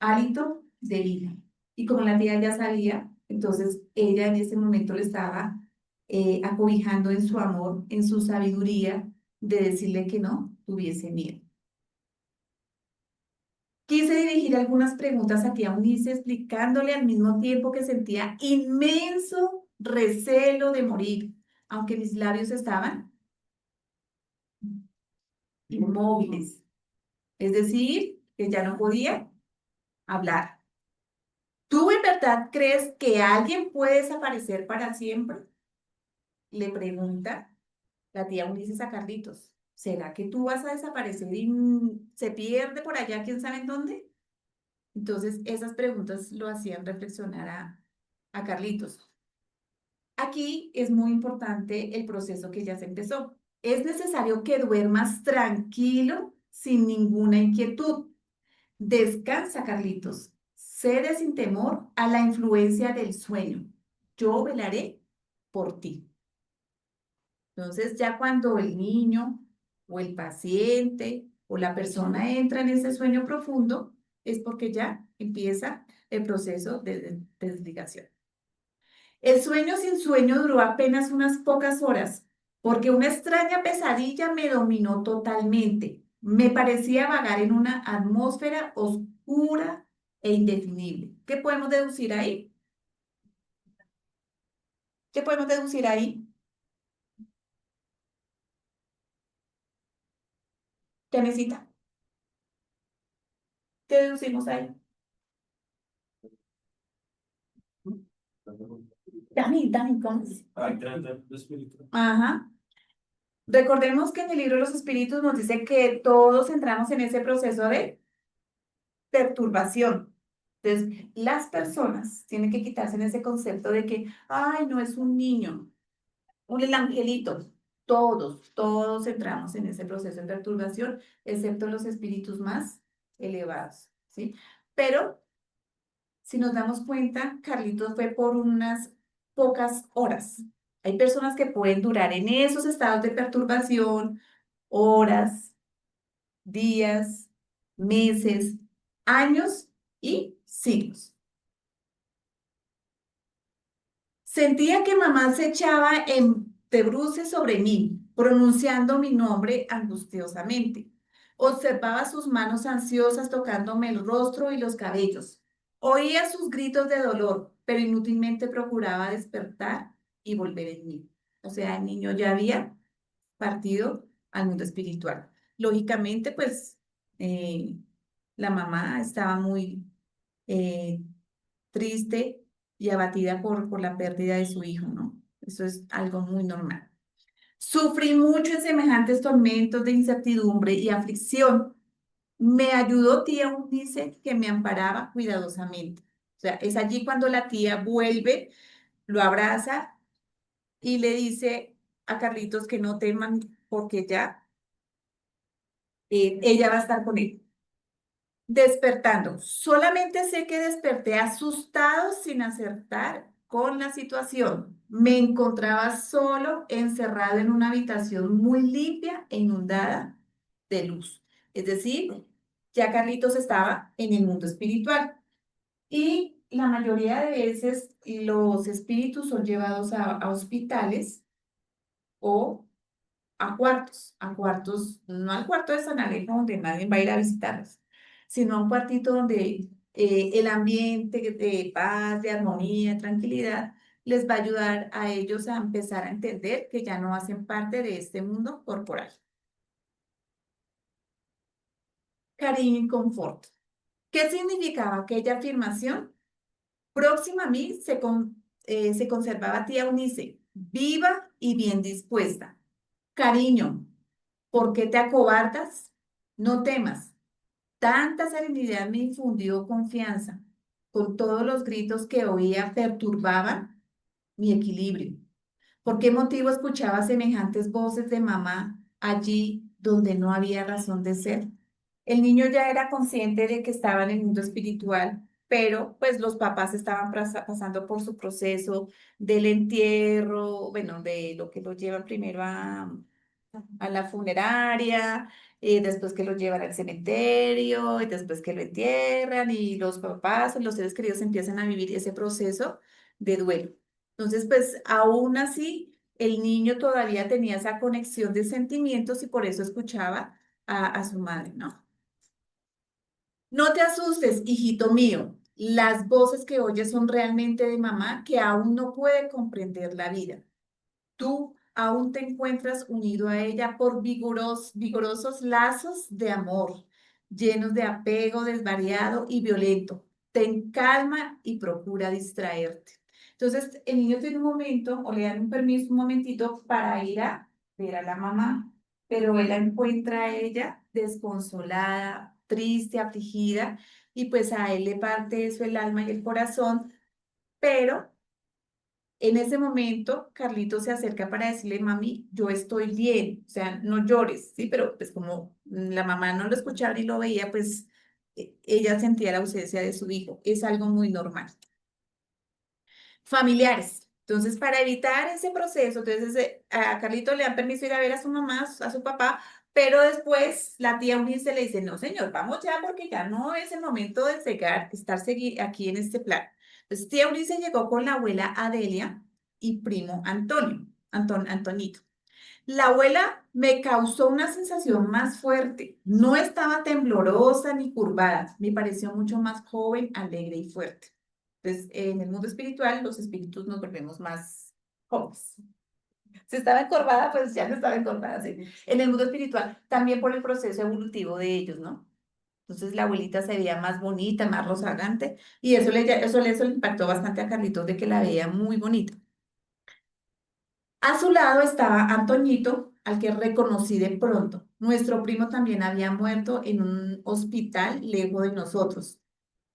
hálito de vida. Y como la tía ya sabía, entonces ella en ese momento le estaba acobijando en su amor, en su sabiduría, de decirle que no tuviese miedo. Quise dirigir algunas preguntas a tía Eunice, explicándole al mismo tiempo que sentía inmenso recelo de morir, aunque mis labios estaban inmóviles, es decir, que ya no podía hablar. ¿Tú en verdad crees que alguien puede desaparecer para siempre? Le pregunta la tía Ulises a Carlitos. ¿Será que tú vas a desaparecer y se pierde por allá, quién sabe en dónde? Entonces, esas preguntas lo hacían reflexionar a Carlitos. Aquí es muy importante el proceso que ya se empezó. Es necesario que duermas tranquilo, sin ninguna inquietud. Descansa, Carlitos. Cede sin temor a la influencia del sueño. Yo velaré por ti. Entonces, ya cuando el niño o el paciente o la persona entra en ese sueño profundo, es porque ya empieza el proceso de desligación. El sueño sin sueño duró apenas unas pocas horas, porque una extraña pesadilla me dominó totalmente. Me parecía vagar en una atmósfera oscura e indefinible. ¿Qué podemos deducir ahí? ¿Qué podemos deducir ahí? ¿Qué necesita? ¿Qué deducimos ahí? Dani, ¿cómo es? De espíritu. Ajá. Recordemos que en el libro de los espíritus nos dice que todos entramos en ese proceso de perturbación. Entonces, las personas tienen que quitarse en ese concepto de que, ay, no es un niño, el angelito. Todos entramos en ese proceso de perturbación, excepto los espíritus más elevados, ¿sí? Pero, si nos damos cuenta, Carlitos fue por unas pocas horas. Hay personas que pueden durar en esos estados de perturbación horas, días, meses, años y siglos. Sentía que mamá se echaba de bruces sobre mí, pronunciando mi nombre angustiosamente. Observaba sus manos ansiosas tocándome el rostro y los cabellos. Oía sus gritos de dolor, pero inútilmente procuraba despertar y volver en mí. O sea, el niño ya había partido al mundo espiritual. Lógicamente, pues eh, la mamá estaba muy eh, triste y abatida por la pérdida de su hijo, ¿no? Eso es algo muy normal. Sufrí mucho en semejantes tormentos de incertidumbre y aflicción. Me ayudó tía dice que me amparaba cuidadosamente. O sea, es allí cuando la tía vuelve, lo abraza y le dice a Carlitos que no teman porque ya ella va a estar con él. Despertando. Solamente sé que desperté asustado sin acertar con la situación. Me encontraba solo, encerrado en una habitación muy limpia e inundada de luz. Es decir, ya Carlitos estaba en el mundo espiritual. Y la mayoría de veces los espíritus son llevados a hospitales o a cuartos, no al cuarto de San Alejo donde nadie va a ir a visitarlos, sino a un cuartito donde el ambiente de paz, de armonía, de tranquilidad, les va a ayudar a ellos a empezar a entender que ya no hacen parte de este mundo corporal. Cariño y confort. ¿Qué significaba aquella afirmación? Próxima a mí se conservaba tía Eunice, viva y bien dispuesta. Cariño, ¿por qué te acobardas? No temas. Tanta serenidad me infundió confianza. Con todos los gritos que oía perturbaban mi equilibrio. ¿Por qué motivo escuchaba semejantes voces de mamá allí donde no había razón de ser? El niño ya era consciente de que estaba en el mundo espiritual, pero pues los papás estaban pasando por su proceso del entierro, bueno, de lo que lo llevan primero a la funeraria, y después que lo llevan al cementerio, y después que lo entierran, y los papás, los seres queridos empiezan a vivir ese proceso de duelo. Entonces, pues aún así, el niño todavía tenía esa conexión de sentimientos y por eso escuchaba a su madre, ¿no? No te asustes, hijito mío. Las voces que oyes son realmente de mamá que aún no puede comprender la vida. Tú aún te encuentras unido a ella por vigorosos lazos de amor, llenos de apego desvariado y violento. Ten calma y procura distraerte. Entonces, el niño tiene un momento, o le dan un permiso un momentito para ir a ver a la mamá, pero él la encuentra a ella desconsolada, triste, afligida, y pues a él le parte eso el alma y el corazón, pero en ese momento, Carlito se acerca para decirle, mami, yo estoy bien, o sea, no llores, ¿sí? Pero pues como la mamá no lo escuchaba ni lo veía, pues ella sentía la ausencia de su hijo. Es algo muy normal. Familiares. Entonces, para evitar ese proceso, entonces a Carlito le dan permiso ir a ver a su mamá, a su papá, pero después la tía Eunice le dice, no, señor, vamos ya porque ya no es el momento de estar aquí en este plan. Entonces, tía Eunice llegó con la abuela Adelia y primo Antonio, Antonito. La abuela me causó una sensación más fuerte. No estaba temblorosa ni curvada. Me pareció mucho más joven, alegre y fuerte. Entonces, en el mundo espiritual, los espíritus nos volvemos más jóvenes. Si estaba encorvada, pues ya no estaba encorvada. ¿Sí? En el mundo espiritual, también por el proceso evolutivo de ellos, ¿no? Entonces la abuelita se veía más bonita, más rozagante, y eso le impactó bastante a Carlitos de que la veía muy bonita. A su lado estaba Antoñito, al que reconocí de pronto. Nuestro primo también había muerto en un hospital lejos de nosotros.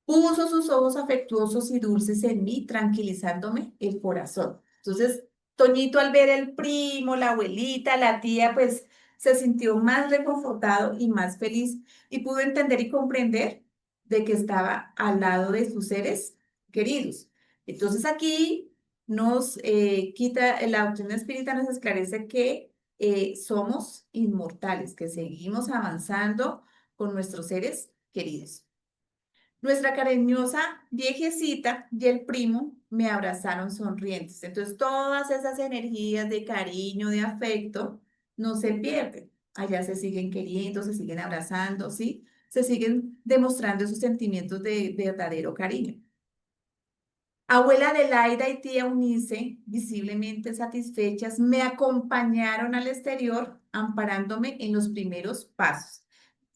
Puso sus ojos afectuosos y dulces en mí, tranquilizándome el corazón. Entonces, Toñito al ver el primo, la abuelita, la tía, pues se sintió más reconfortado y más feliz y pudo entender y comprender de que estaba al lado de sus seres queridos. Entonces aquí nos la doctrina espírita nos esclarece que somos inmortales, que seguimos avanzando con nuestros seres queridos. Nuestra cariñosa viejecita y el primo me abrazaron sonrientes. Entonces, todas esas energías de cariño, de afecto, no se pierden. Allá se siguen queriendo, se siguen abrazando, ¿sí? Se siguen demostrando esos sentimientos de verdadero cariño. Abuela Adelaida y tía Unice, visiblemente satisfechas, me acompañaron al exterior, amparándome en los primeros pasos.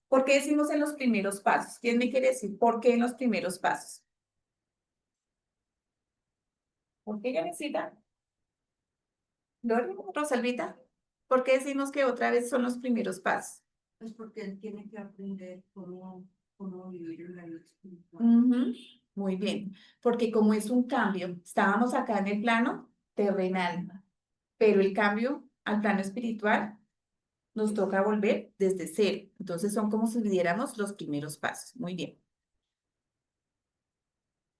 ¿Por qué decimos en los primeros pasos? ¿Quién me quiere decir por qué en los primeros pasos? ¿Por qué, Yanecita? Gloria, Rosalvita, ¿por qué decimos que otra vez son los primeros pasos? Pues porque él tiene que aprender cómo vivir en la vida espiritual. Ujú, muy bien, porque como es un cambio, estábamos acá en el plano terrenal, pero el cambio al plano espiritual nos toca volver desde cero. Entonces son como si diéramos los primeros pasos. Muy bien.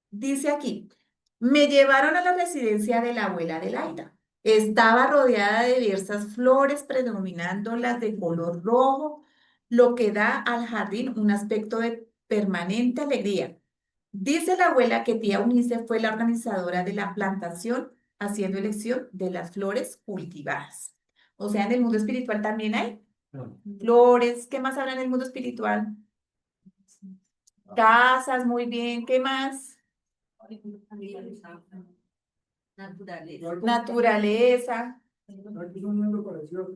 Dice aquí, me llevaron a la residencia de la abuela Adelaida. Estaba rodeada de diversas flores, predominando las de color rojo, lo que da al jardín un aspecto de permanente alegría. Dice la abuela que tía Unice fue la organizadora de la plantación, haciendo elección de las flores cultivadas. O sea, en el mundo espiritual también hay flores. ¿Qué más habrá en el mundo espiritual? Casas, muy bien. ¿Qué más? Naturaleza. Naturaleza. Aquí es un mundo parecido.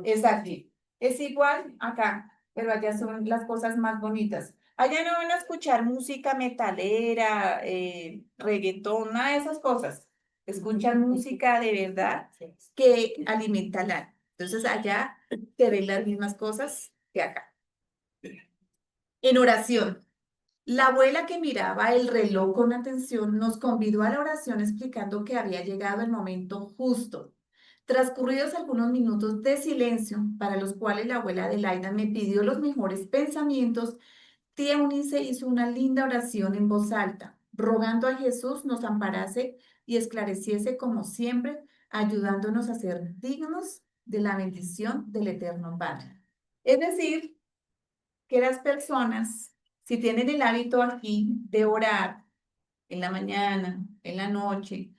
Exacto. Es igual acá, pero allá son las cosas más bonitas. Allá no van a escuchar música metalera, reggaetón, nada de esas cosas. Escuchan música de verdad que alimenta el alma. Entonces allá te ven las mismas cosas que acá. En oración. La abuela que miraba el reloj con atención nos convidó a la oración explicando que había llegado el momento justo. Transcurridos algunos minutos de silencio, para los cuales la abuela Adelaida me pidió los mejores pensamientos, tía Unice hizo una linda oración en voz alta, rogando a Jesús nos amparase y esclareciese como siempre, ayudándonos a ser dignos de la bendición del Eterno Padre. Es decir, que las personas, si tienen el hábito aquí de orar, en la mañana, en la noche,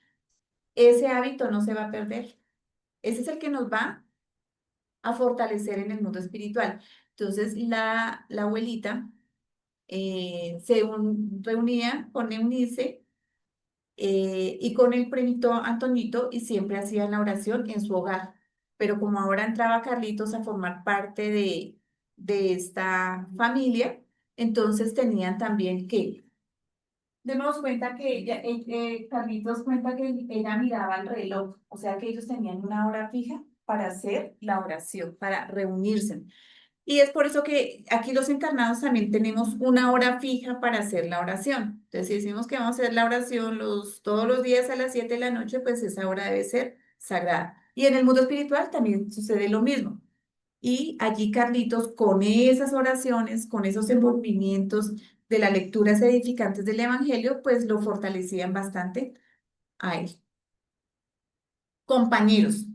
ese hábito no se va a perder. Ese es el que nos va a fortalecer en el mundo espiritual. Entonces, la abuelita reunía con Eunice y con el primito Antonito y siempre hacían la oración en su hogar. Pero como ahora entraba Carlitos a formar parte de esta familia, entonces tenían también que, demos cuenta que Carlitos cuenta que ella miraba el reloj, o sea que ellos tenían una hora fija para hacer la oración, para reunirse. Y es por eso que aquí los encarnados también tenemos una hora fija para hacer la oración. Entonces, si decimos que vamos a hacer la oración todos los días a las 7 de la noche, pues esa hora debe ser sagrada. Y en el mundo espiritual también sucede lo mismo. Y allí Carlitos, con esas oraciones, con esos envolvimientos de las lecturas edificantes del Evangelio, pues lo fortalecían bastante a él. Compañeros,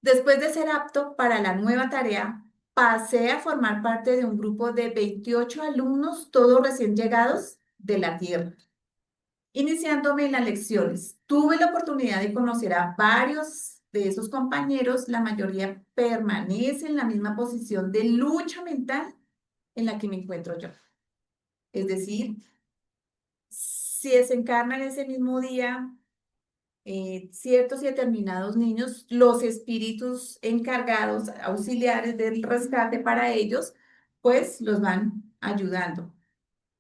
después de ser apto para la nueva tarea, pasé a formar parte de un grupo de 28 alumnos, todos recién llegados de la Tierra. Iniciándome en las lecciones, tuve la oportunidad de conocer a varios de esos compañeros, la mayoría permanece en la misma posición de lucha mental en la que me encuentro yo. Es decir, si desencarnan ese mismo día ciertos y determinados niños, los espíritus encargados, auxiliares del rescate para ellos, pues los van ayudando.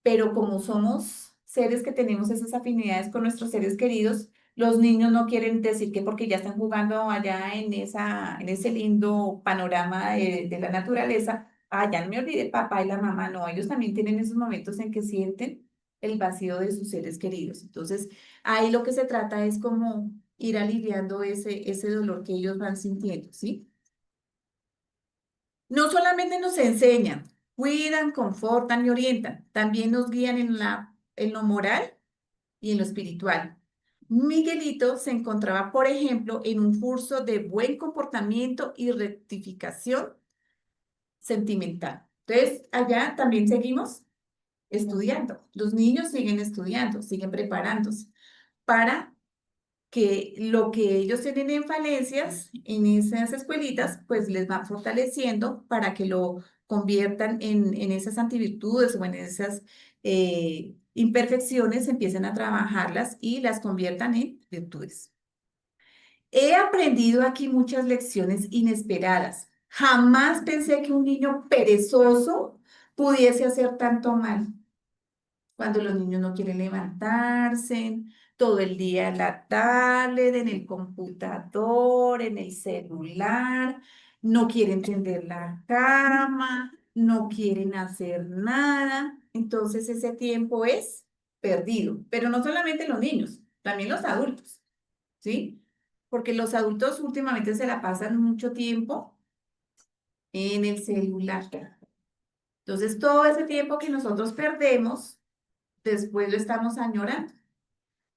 Pero como somos seres que tenemos esas afinidades con nuestros seres queridos, los niños no quieren decir que porque ya están jugando allá en ese lindo panorama de la naturaleza, ah, ya no me olvidé papá y la mamá, no, ellos también tienen esos momentos en que sienten el vacío de sus seres queridos. Entonces, ahí lo que se trata es como ir aliviando ese dolor que ellos van sintiendo, ¿sí? No solamente nos enseñan, cuidan, confortan y orientan, también nos guían en lo moral y en lo espiritual. Miguelito se encontraba, por ejemplo, en un curso de buen comportamiento y rectificación sentimental. Entonces, allá también seguimos estudiando. Los niños siguen estudiando, siguen preparándose para que lo que ellos tienen en falencias en esas escuelitas, pues les va fortaleciendo para que lo conviertan en esas antivirtudes o en esas imperfecciones, empiecen a trabajarlas y las conviertan en virtudes. He aprendido aquí muchas lecciones inesperadas. Jamás pensé que un niño perezoso pudiese hacer tanto mal cuando los niños no quieren levantarse, todo el día en la tablet, en el computador, en el celular, no quieren tender la cama, no quieren hacer nada. Entonces ese tiempo es perdido, pero no solamente los niños, también los adultos, ¿sí? Porque los adultos últimamente se la pasan mucho tiempo en el celular. Entonces todo ese tiempo que nosotros perdemos, después lo estamos añorando.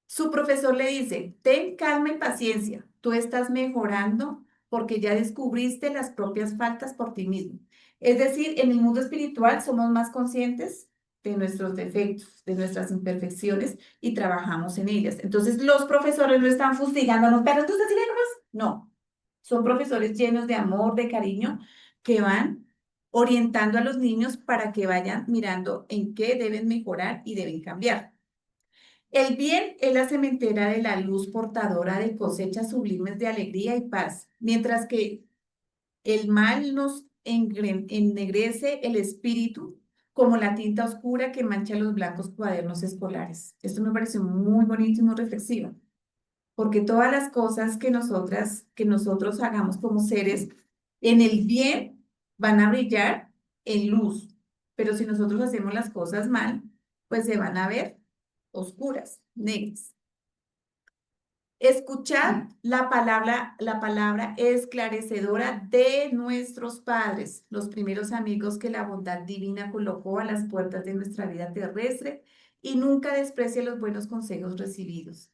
Su profesor le dice, ten calma y paciencia, tú estás mejorando porque ya descubriste las propias faltas por ti mismo. Es decir, en el mundo espiritual somos más conscientes de nuestros defectos, de nuestras imperfecciones y trabajamos en ellas. Entonces los profesores no están fustigándonos, pero tú estás más. No, son profesores llenos de amor, de cariño, que van orientando a los niños para que vayan mirando en qué deben mejorar y deben cambiar. El bien es la cementera de la luz portadora de cosechas sublimes de alegría y paz, mientras que el mal nos ennegrece el espíritu como la tinta oscura que mancha los blancos cuadernos escolares. Esto me pareció muy bonito y muy reflexivo, porque todas las cosas que nosotros hagamos como seres en el bien van a brillar en luz, pero si nosotros hacemos las cosas mal, pues se van a ver oscuras, negras. Escuchar la palabra esclarecedora de nuestros padres, los primeros amigos que la bondad divina colocó a las puertas de nuestra vida terrestre y nunca desprecie los buenos consejos recibidos.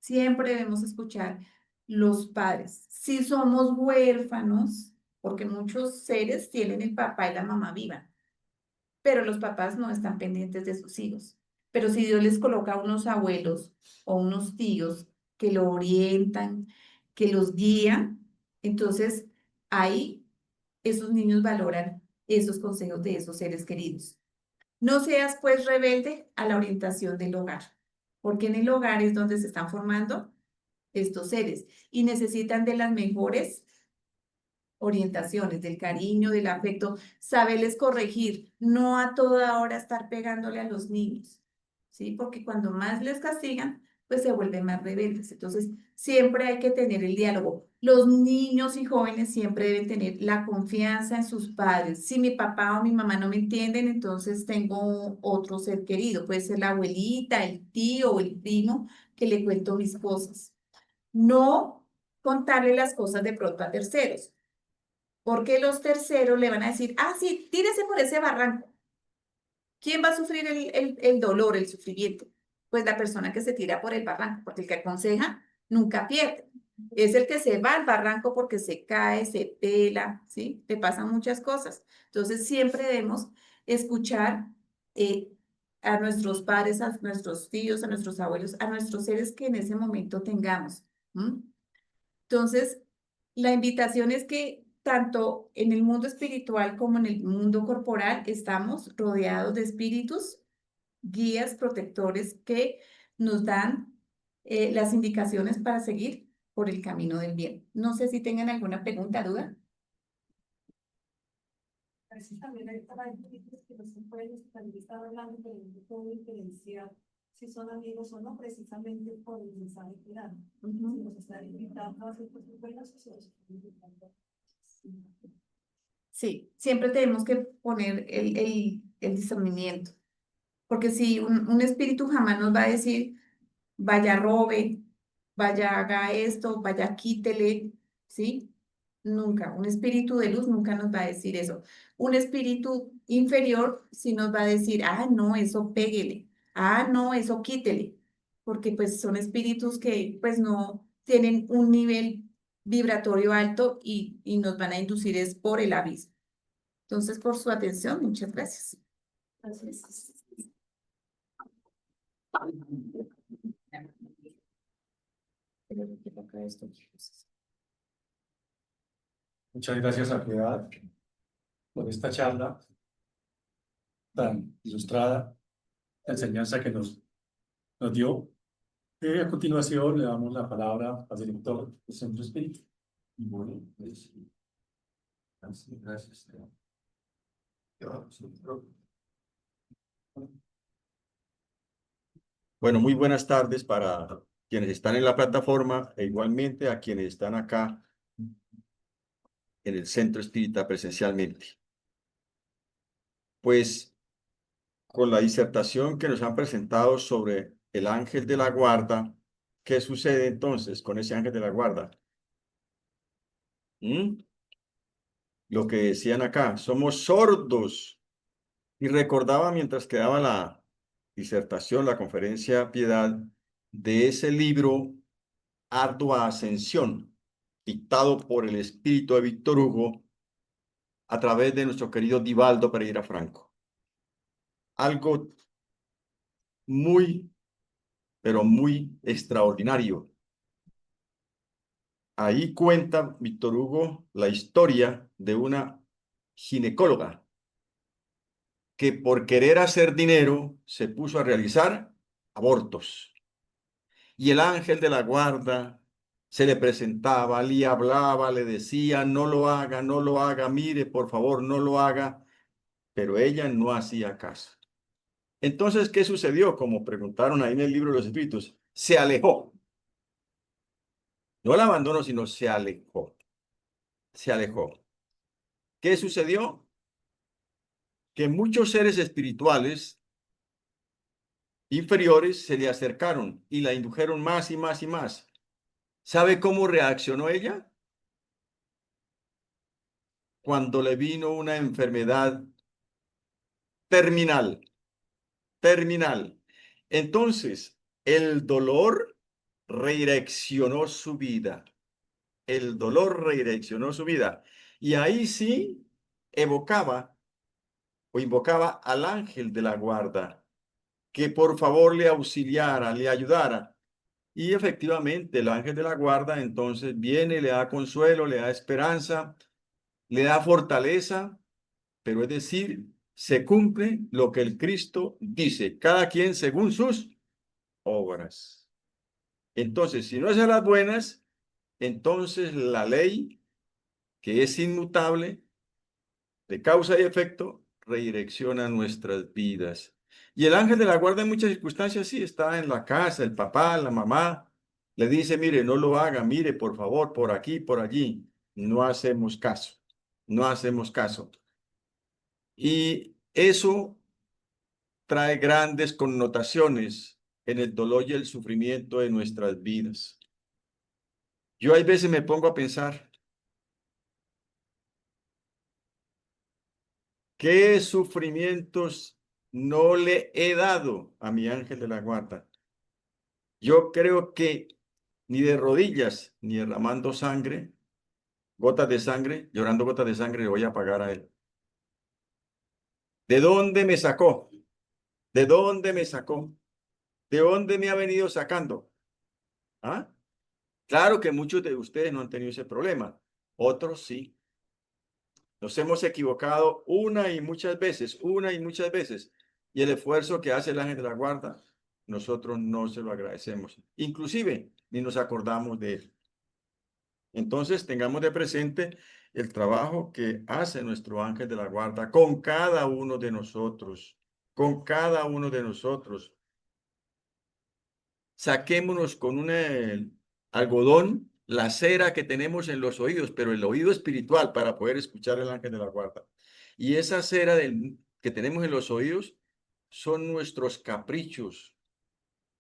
Siempre debemos escuchar los padres. Si somos huérfanos, porque muchos seres tienen el papá y la mamá viva, pero los papás no están pendientes de sus hijos. Pero si Dios les coloca unos abuelos o unos tíos que lo orientan, que los guían, entonces ahí esos niños valoran esos consejos de esos seres queridos. No seas pues rebelde a la orientación del hogar, porque en el hogar es donde se están formando estos seres y necesitan de las mejores orientaciones, del cariño, del afecto, saberles corregir, no a toda hora estar pegándole a los niños, ¿sí? Porque cuando más les castigan, pues se vuelven más rebeldes. Entonces, siempre hay que tener el diálogo. Los niños y jóvenes siempre deben tener la confianza en sus padres. Si mi papá o mi mamá no me entienden, entonces tengo otro ser querido. Puede ser la abuelita, el tío o el primo que le cuento mis cosas. No contarle las cosas de pronto a terceros porque los terceros le van a decir, ah, sí, tírese por ese barranco. ¿Quién va a sufrir el dolor, el sufrimiento? Pues la persona que se tira por el barranco, porque el que aconseja nunca pierde. Es el que se va al barranco porque se cae, se pela, ¿sí? Le pasan muchas cosas. Entonces siempre debemos escuchar eh, a nuestros padres, a nuestros tíos, a nuestros abuelos, a nuestros seres que en ese momento tengamos. ¿M? Entonces, la invitación es que tanto en el mundo espiritual como en el mundo corporal estamos rodeados de espíritus, guías, protectores que nos dan las indicaciones para seguir por el camino del bien. No sé si tengan alguna pregunta, duda. Precisamente hay parámetros que no se pueden también estar hablando, pero no puedo diferenciar si son amigos o no, precisamente por el mensaje que dan. Si nos están invitando a hacer cosas buenas o si nos están invitando. Sí, siempre tenemos que poner el discernimiento, porque si un espíritu jamás nos va a decir, vaya robe, vaya haga esto, vaya quítele, ¿sí? Nunca. Un espíritu de luz nunca nos va a decir eso. Un espíritu inferior sí nos va a decir, ah, no, eso péguele, ah, no, eso quítele, porque pues son espíritus que pues no tienen un nivel vibratorio alto y nos van a inducir es por el abismo. Entonces, por su atención, muchas gracias. Gracias. Muchas gracias a Piedad por esta charla tan ilustrada, la enseñanza que nos dio. Y a continuación le damos la palabra al director del Centro Espíritu. Bueno, pues, gracias. Bueno, muy buenas tardes para quienes están en la plataforma e igualmente a quienes están acá en el Centro Espírita presencialmente. Pues con la disertación que nos han presentado sobre el ángel de la guarda, ¿qué sucede entonces con ese ángel de la guarda? Lo que decían acá, somos sordos. Y recordaba mientras que daba la disertación, la conferencia Piedad, de ese libro Ardua Ascensión, dictado por el espíritu de Víctor Hugo a través de nuestro querido Divaldo Pereira Franco. Algo muy, pero muy extraordinario. Ahí cuenta Víctor Hugo la historia de una ginecóloga que por querer hacer dinero se puso a realizar abortos. Y el ángel de la guarda se le presentaba, le hablaba, le decía, no lo haga, mire, por favor, no lo haga. Pero ella no hacía caso. Entonces, ¿qué sucedió? Como preguntaron ahí en el libro de los Espíritus, se alejó. No la abandonó, sino se alejó. Se alejó. ¿Qué sucedió? Que muchos seres espirituales inferiores se le acercaron y la indujeron más y más y más. ¿Sabe cómo reaccionó ella? Cuando le vino una enfermedad terminal, terminal. Entonces, el dolor redireccionó su vida. El dolor redireccionó su vida. Y ahí sí evocaba o invocaba al ángel de la guarda. que por favor le auxiliara, le ayudara. Y efectivamente el ángel de la guarda entonces viene, le da consuelo, le da esperanza, le da fortaleza, pero es decir, se cumple lo que el Cristo dice, cada quien según sus obras. Entonces, si no es a las buenas, entonces la ley, que es inmutable, de causa y efecto, redirecciona nuestras vidas. Y el ángel de la guarda en muchas circunstancias sí está en la casa, el papá, la mamá, le dice, mire, no lo haga, mire, por favor, por aquí, por allí. No hacemos caso, no hacemos caso. Y eso trae grandes connotaciones en el dolor y el sufrimiento de nuestras vidas. Yo hay veces me pongo a pensar, ¿qué sufrimientos no le he dado a mi ángel de la guarda? Yo creo que ni de rodillas, ni derramando sangre, gotas de sangre, llorando gotas de sangre, le voy a pagar a él. ¿De dónde me sacó? ¿De dónde me sacó? ¿De dónde me ha venido sacando? ¿Ah? Claro que muchos de ustedes no han tenido ese problema, otros sí. Nos hemos equivocado una y muchas veces, y el esfuerzo que hace el ángel de la guarda, nosotros no se lo agradecemos, inclusive ni nos acordamos de él. Entonces tengamos de presente el trabajo que hace nuestro ángel de la guarda con cada uno de nosotros, con cada uno de nosotros. Saquémonos con un algodón la cera que tenemos en los oídos, pero el oído espiritual para poder escuchar el ángel de la guarda. Y esa cera que tenemos en los oídos son nuestros caprichos,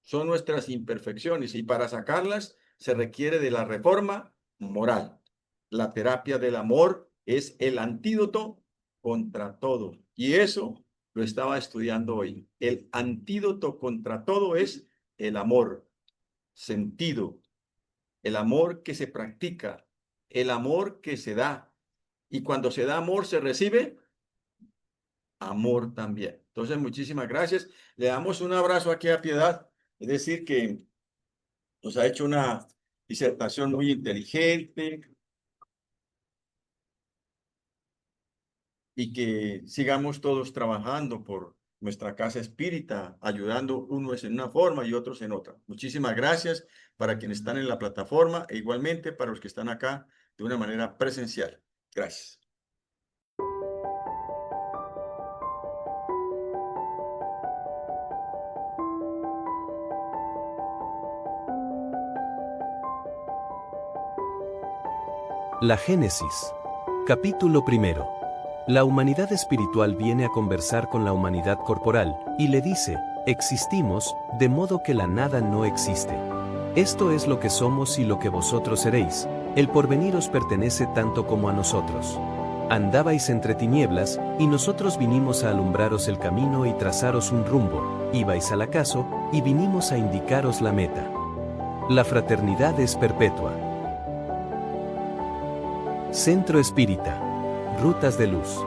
son nuestras imperfecciones, y para sacarlas se requiere de la reforma moral. La terapia del amor es el antídoto contra todo. Y eso lo estaba estudiando hoy. El antídoto contra todo es el amor, sentido, el amor que se practica, el amor que se da. Y cuando se da amor, se recibe amor también. Entonces, muchísimas gracias. Le damos un abrazo aquí a Piedad. Es decir, que nos ha hecho una disertación muy inteligente y que sigamos todos trabajando por nuestra casa espírita, ayudando unos en una forma y otros en otra. Muchísimas gracias para quienes están en la plataforma e igualmente para los que están acá de una manera presencial. Gracias. La Génesis. Capítulo 1. La humanidad espiritual viene a conversar con la humanidad corporal, y le dice, existimos, de modo que la nada no existe. Esto es lo que somos y lo que vosotros seréis, el porvenir os pertenece tanto como a nosotros. Andabais entre tinieblas, y nosotros vinimos a alumbraros el camino y trazaros un rumbo, ibais al acaso, y vinimos a indicaros la meta. La fraternidad es perpetua. Centro Espírita. Rutas de Luz.